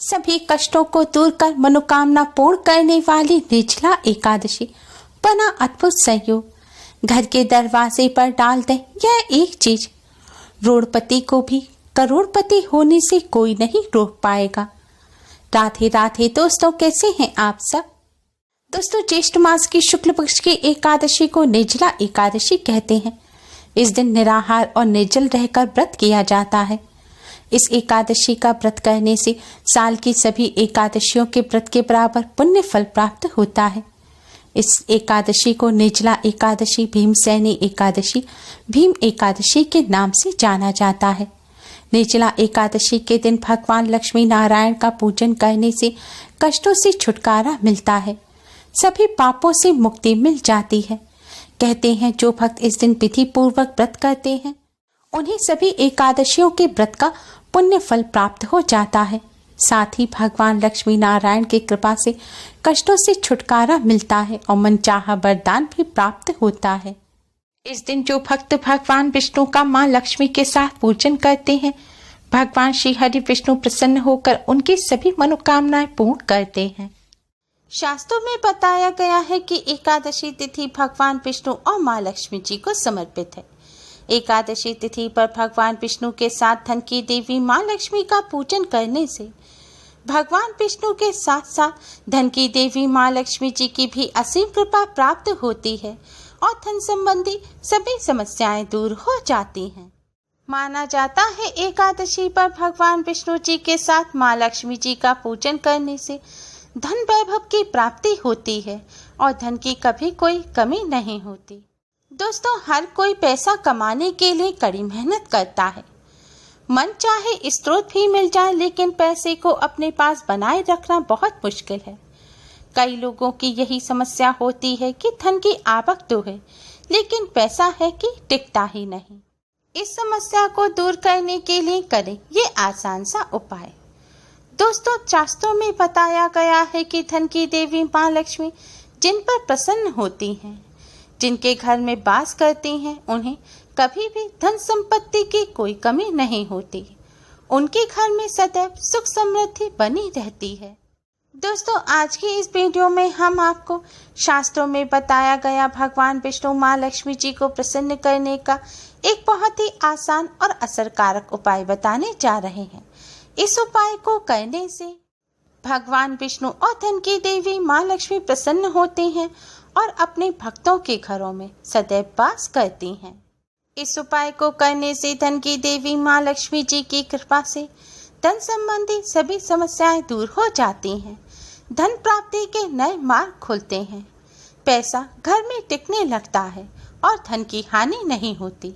सभी कष्टों को दूर कर मनोकामना पूर्ण करने वाली निर्जला एकादशी बना अद्भुत संयोग। घर के दरवाजे पर डाल दें यह एक चीज, रोड़पति को भी करोड़पति होने से कोई नहीं रोक पाएगा। राधे राधे दोस्तों, कैसे हैं आप सब। दोस्तों, ज्येष्ठ मास की शुक्ल पक्ष की एकादशी को निर्जला एकादशी कहते हैं। इस दिन निराहार और निर्जल रहकर व्रत किया जाता है। इस एकादशी का व्रत करने से साल की सभी एकादशियों के व्रत के बराबर पुण्य फल प्राप्त होता है। इस एकादशी को निर्जला एकादशी, भीमसेनी एकादशी, भीम एकादशी के नाम से जाना जाता है। निर्जला एकादशी के दिन भगवान लक्ष्मी नारायण का पूजन करने से कष्टों से छुटकारा मिलता है, सभी पापों से मुक्ति मिल जाती है। कहते हैं जो भक्त इस दिन विधि पूर्वक व्रत करते हैं उन्हें सभी एकादशियों के व्रत का पुण्य फल प्राप्त हो जाता है। साथ ही भगवान लक्ष्मी नारायण की कृपा से कष्टों से छुटकारा मिलता है और मनचाहा वरदान भी प्राप्त होता है। इस दिन जो भक्त भगवान विष्णु का मां लक्ष्मी के साथ पूजन करते हैं, भगवान श्री हरि विष्णु प्रसन्न होकर उनकी सभी मनोकामनाएं पूर्ण करते हैं। शास्त्रों में बताया गया है कि एकादशी तिथि भगवान विष्णु और मां लक्ष्मी जी को समर्पित है। एकादशी तिथि पर भगवान विष्णु के साथ धन की देवी मां लक्ष्मी का पूजन करने से भगवान विष्णु के साथ साथ धन की देवी मां लक्ष्मी जी की भी असीम कृपा प्राप्त होती है और धन संबंधी सभी समस्याएं दूर हो जाती हैं। माना जाता है एकादशी पर भगवान विष्णु जी के साथ मां लक्ष्मी जी का पूजन करने से धन वैभव की प्राप्ति होती है और धन की कभी कोई कमी नहीं होती। दोस्तों, हर कोई पैसा कमाने के लिए कड़ी मेहनत करता है। मन चाहे स्रोत भी मिल जाए, लेकिन पैसे को अपने पास बनाए रखना बहुत मुश्किल है। कई लोगों की यही समस्या होती है कि धन की आवक तो है, लेकिन पैसा है कि टिकता ही नहीं। इस समस्या को दूर करने के लिए करें ये आसान सा उपाय। दोस्तों, शास्त्रों में बताया गया है कि धन की देवी मां लक्ष्मी जिन पर प्रसन्न होती हैं, जिनके घर में वास करती हैं, उन्हें कभी भी धन संपत्ति की कोई कमी नहीं होती। उनके घर में सदैव सुख समृद्धि बनी रहती है। दोस्तों, आज की इस वीडियो में हम आपको शास्त्रों में बताया गया भगवान विष्णु मां लक्ष्मी जी को प्रसन्न करने का एक बहुत ही आसान और असरकारक उपाय बताने जा रहे हैं। इस उपाय को करने से भगवान विष्णु और धन की देवी मां लक्ष्मी प्रसन्न होते हैं और अपने भक्तों के घरों में सदैव वास करती हैं। इस उपाय को करने से धन की देवी मां लक्ष्मी जी की कृपा से धन संबंधी सभी समस्याएं दूर हो जाती हैं, धन प्राप्ति के नए मार्ग खुलते हैं, पैसा घर में टिकने लगता है और धन की हानि नहीं होती।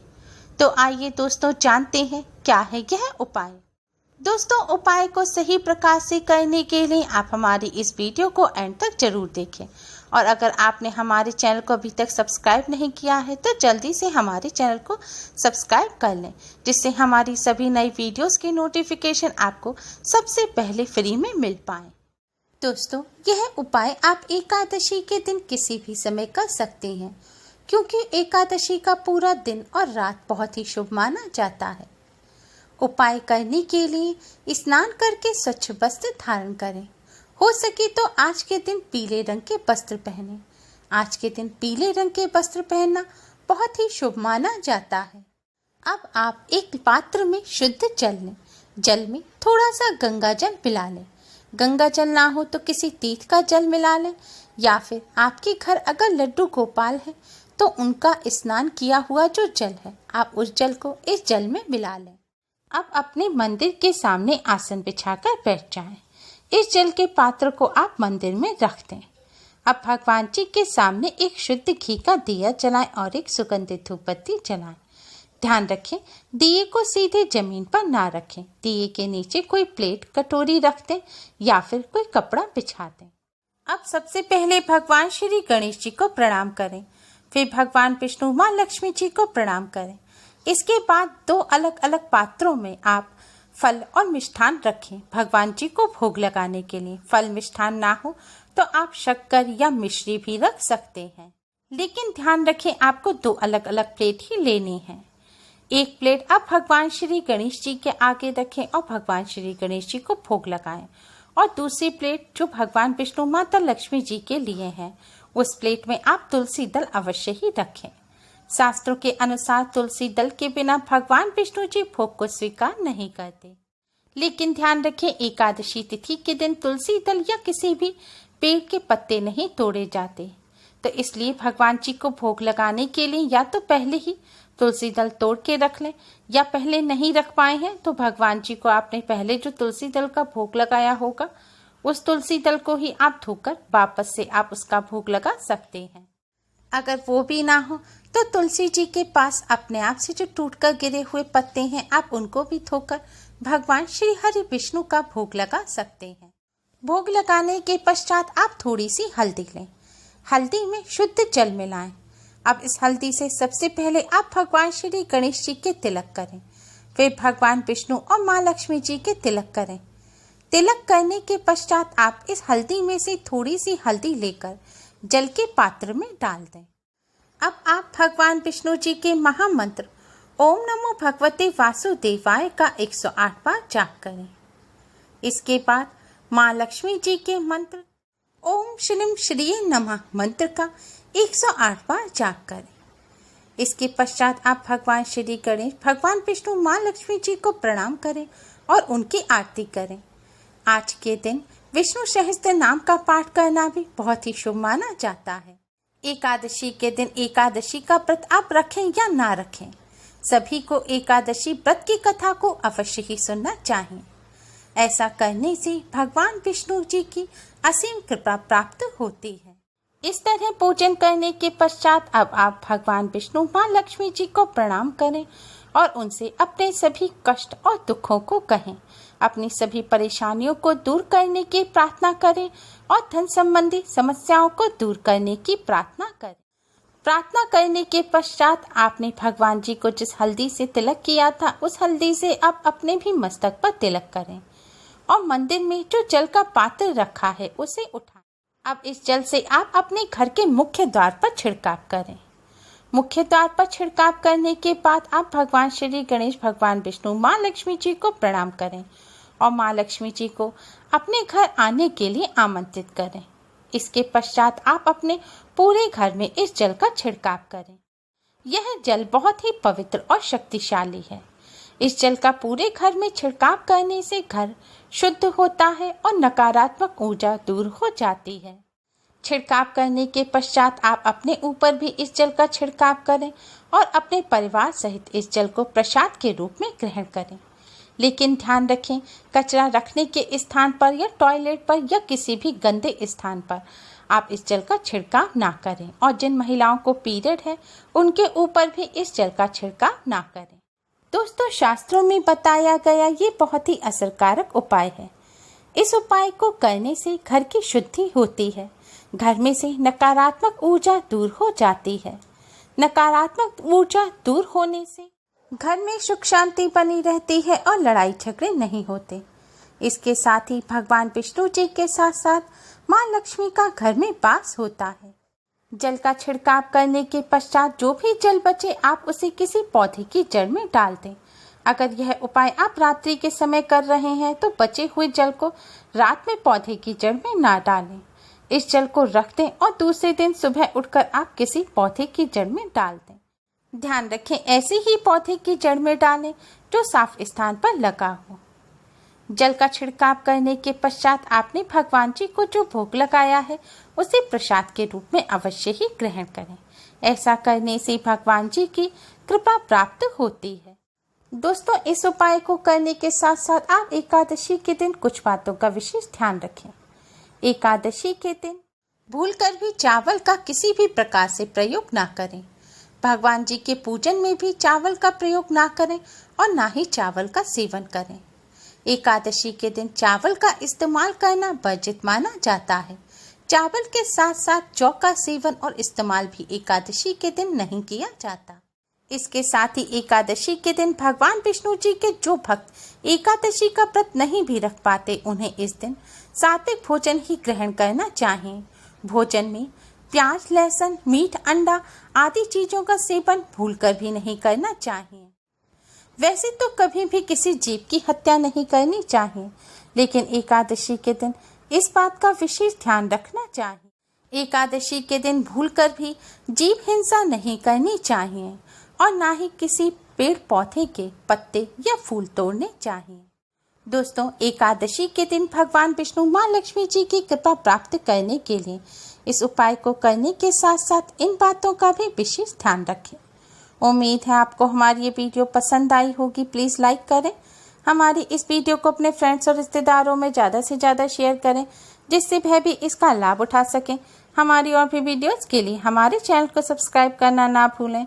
तो आइए दोस्तों, जानते हैं क्या है यह उपाय। दोस्तों, उपाय को सही प्रकार से करने के लिए आप हमारी इस वीडियो को एंड तक जरूर देखें और अगर आपने हमारे चैनल को अभी तक सब्सक्राइब नहीं किया है तो जल्दी से हमारे चैनल को सब्सक्राइब कर लें, जिससे हमारी सभी नई वीडियोस के नोटिफिकेशन आपको सबसे पहले फ्री में मिल पाए। दोस्तों, यह उपाय आप एकादशी के दिन किसी भी समय कर सकते हैं, क्योंकि एकादशी का पूरा दिन और रात बहुत ही शुभ माना जाता है। उपाय करने के लिए स्नान करके स्वच्छ वस्त्र धारण करें। हो सके तो आज के दिन पीले रंग के वस्त्र पहनें। आज के दिन पीले रंग के वस्त्र पहनना बहुत ही शुभ माना जाता है। अब आप एक पात्र में शुद्ध जल लें। जल में थोड़ा सा गंगा जल मिला लें। गंगा जल ना हो तो किसी तीर्थ का जल मिला लें, या फिर आपके घर अगर लड्डू गोपाल है तो उनका स्नान किया हुआ जो जल है, आप उस जल को इस जल में मिला लें। अब अपने मंदिर के सामने आसन बिछाकर बैठ जाएं। इस जल के पात्र को आप मंदिर में रख दें। अब भगवान जी के सामने एक शुद्ध घी का दिया जलाएं और एक सुगंधित धूप बत्ती जलाएं। ध्यान रखें, दिए को सीधे जमीन पर ना रखें। दिए के नीचे कोई प्लेट, कटोरी रख दें या फिर कोई कपड़ा बिछा दें। अब सबसे पहले भगवान श्री गणेश जी को प्रणाम करें, फिर भगवान विष्णु मां लक्ष्मी जी को प्रणाम करें। इसके बाद दो अलग अलग पात्रों में आप फल और मिष्ठान रखें भगवान जी को भोग लगाने के लिए। फल मिष्ठान ना हो तो आप शक्कर या मिश्री भी रख सकते हैं, लेकिन ध्यान रखें आपको दो अलग अलग प्लेट ही लेनी है। एक प्लेट आप भगवान श्री गणेश जी के आगे रखें और भगवान श्री गणेश जी को भोग लगाएं और दूसरी प्लेट जो भगवान विष्णु माता लक्ष्मी जी के लिए है, उस प्लेट में आप तुलसी दल अवश्य ही रखें। शास्त्रों के अनुसार तुलसी दल के बिना भगवान विष्णु जी भोग को स्वीकार नहीं करते। लेकिन ध्यान रखें, एकादशी तिथि के दिन तुलसी दल या किसी भी पेड़ के पत्ते नहीं तोड़े जाते। तो इसलिए भगवान जी को भोग लगाने के लिए या तो पहले ही तुलसी दल तोड़ के रख लें, या पहले नहीं रख पाए हैं तो भगवान जी को आपने पहले जो तुलसी दल का भोग लगाया होगा उस तुलसी दल को ही आप धोकर वापस से आप उसका भोग लगा सकते हैं। अगर वो भी ना हो तो तुलसी जी के पास अपने आप से जो टूटकर गिरे हुए पत्ते हैं, आप उनको भी धोकर भगवान श्री हरि विष्णु का भोग लगा सकते हैं। भोग लगाने के पश्चात आप थोड़ी सी हल्दी लें, हल्दी में शुद्ध जल मिलाएं। अब इस हल्दी से सबसे पहले आप भगवान श्री गणेश जी के तिलक करें, फिर भगवान विष्णु और माँ लक्ष्मी जी के तिलक करें। तिलक करने के पश्चात आप इस हल्दी में से थोड़ी सी हल्दी लेकर जल के पात्र में डाल दें। अब आप भगवान विष्णु जी के महामंत्र ओम नमो भगवते वासुदेवाय का 108 बार जाप करें। इसके बाद माँ लक्ष्मी जी के मंत्र ओम श्रीम श्रीये नमः मंत्र का 108 बार जाप करें। इसके पश्चात आप भगवान श्री गणेश, भगवान विष्णु, माँ लक्ष्मी जी को प्रणाम करें और उनकी आरती करें। आज के दिन विष्णु सहस्त्र नाम का पाठ करना भी बहुत ही शुभ माना जाता है। एकादशी के दिन एकादशी का व्रत आप रखें या ना रखें, सभी को एकादशी व्रत की कथा को अवश्य ही सुनना चाहिए। ऐसा करने से भगवान विष्णु जी की असीम कृपा प्राप्त होती है। इस तरह पूजन करने के पश्चात अब आप भगवान विष्णु, माँ लक्ष्मी जी को प्रणाम करें और उनसे अपने सभी कष्ट और दुखों को कहें, अपनी सभी परेशानियों को दूर करने की प्रार्थना करें और धन संबंधी समस्याओं को दूर करने की प्रार्थना करें। प्रार्थना करने के पश्चात आपने भगवान जी को जिस हल्दी से तिलक किया था, उस हल्दी से आप अपने भी मस्तक पर तिलक करें और मंदिर में जो जल का पात्र रखा है उसे उठाएं। अब इस जल से आप अपने घर के मुख्य द्वार पर छिड़काव करें। मुख्य द्वार पर छिड़काव करने के बाद आप भगवान श्री गणेश, भगवान विष्णु, माँ लक्ष्मी जी को प्रणाम करें और माँ लक्ष्मी जी को अपने घर आने के लिए आमंत्रित करें। इसके पश्चात आप अपने पूरे घर में इस जल का छिड़काव करें। यह जल बहुत ही पवित्र और शक्तिशाली है। इस जल का पूरे घर में छिड़काव करने से घर शुद्ध होता है और नकारात्मक ऊर्जा दूर हो जाती है। छिड़काव करने के पश्चात आप अपने ऊपर भी इस जल का छिड़काव करें और अपने परिवार सहित इस जल को प्रसाद के रूप में ग्रहण करें। लेकिन ध्यान रखें, कचरा रखने के स्थान पर या टॉयलेट पर या किसी भी गंदे स्थान पर आप इस जल का छिड़काव ना करें और जिन महिलाओं को पीरियड है उनके ऊपर भी इस जल का छिड़काव ना करें। दोस्तों, शास्त्रों में बताया गया ये बहुत ही असरकारक उपाय है। इस उपाय को करने से घर की शुद्धि होती है, घर में से नकारात्मक ऊर्जा दूर हो जाती है। नकारात्मक ऊर्जा दूर होने से घर में सुख शांति बनी रहती है और लड़ाई झगड़े नहीं होते। इसके साथ ही भगवान विष्णु जी के साथ साथ माँ लक्ष्मी का घर में वास होता है। जल का छिड़काव करने के पश्चात जो भी जल बचे आप उसे किसी पौधे की जड़ में डाल दें। अगर यह उपाय आप रात्रि के समय कर रहे हैं तो बचे हुए जल को रात में पौधे की जड़ में ना डालें। इस जल को रख दें और दूसरे दिन सुबह उठकर आप किसी पौधे की जड़ में डाल दें। ध्यान रखें, ऐसे ही पौधे की जड़ में डालें जो साफ स्थान पर लगा हो। जल का छिड़काव करने के पश्चात आपने भगवान जी को जो भोग लगाया है उसे प्रसाद के रूप में अवश्य ही ग्रहण करें। ऐसा करने से भगवान जी की कृपा प्राप्त होती है। दोस्तों, इस उपाय को करने के साथ साथ आप एकादशी के दिन कुछ बातों का विशेष ध्यान रखें। एकादशी के दिन भूलकर भी चावल का किसी भी प्रकार से प्रयोग ना करें। भगवान जी के पूजन में भी चावल का प्रयोग ना करें और ना ही चावल का सेवन करें। एकादशी के दिन चावल का इस्तेमाल करना वर्जित माना जाता है। चावल के साथ साथ जौ का सेवन और इस्तेमाल भी एकादशी के दिन नहीं किया जाता। इसके साथ ही एकादशी के दिन भगवान विष्णु जी के जो भक्त एकादशी का व्रत नहीं भी रख पाते, उन्हें इस दिन सात्विक भोजन ही ग्रहण करना चाहिए। भोजन में प्याज, लहसुन, मीट, अंडा आदि चीजों का सेवन भूलकर भी नहीं करना चाहिए। वैसे तो कभी भी किसी जीव की हत्या नहीं करनी चाहिए, लेकिन एकादशी के दिन इस बात का विशेष ध्यान रखना चाहिए। एकादशी के दिन भूलकर भी जीव हिंसा नहीं करनी चाहिए और ना ही किसी पेड़ पौधे के पत्ते या फूल तोड़ने चाहिए। दोस्तों, एकादशी के दिन भगवान विष्णु माँ लक्ष्मी जी की कृपा प्राप्त करने के लिए इस उपाय को करने के साथ साथ इन बातों का भी विशेष ध्यान रखें। उम्मीद है आपको हमारी ये वीडियो पसंद आई होगी। प्लीज़ लाइक करें, हमारी इस वीडियो को अपने फ्रेंड्स और रिश्तेदारों में ज़्यादा से ज़्यादा शेयर करें, जिससे वह भी इसका लाभ उठा सकें। हमारी और भी वीडियोज़ के लिए हमारे चैनल को सब्सक्राइब करना ना भूलें।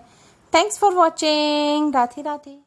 Thanks for watching. Radhe Radhe.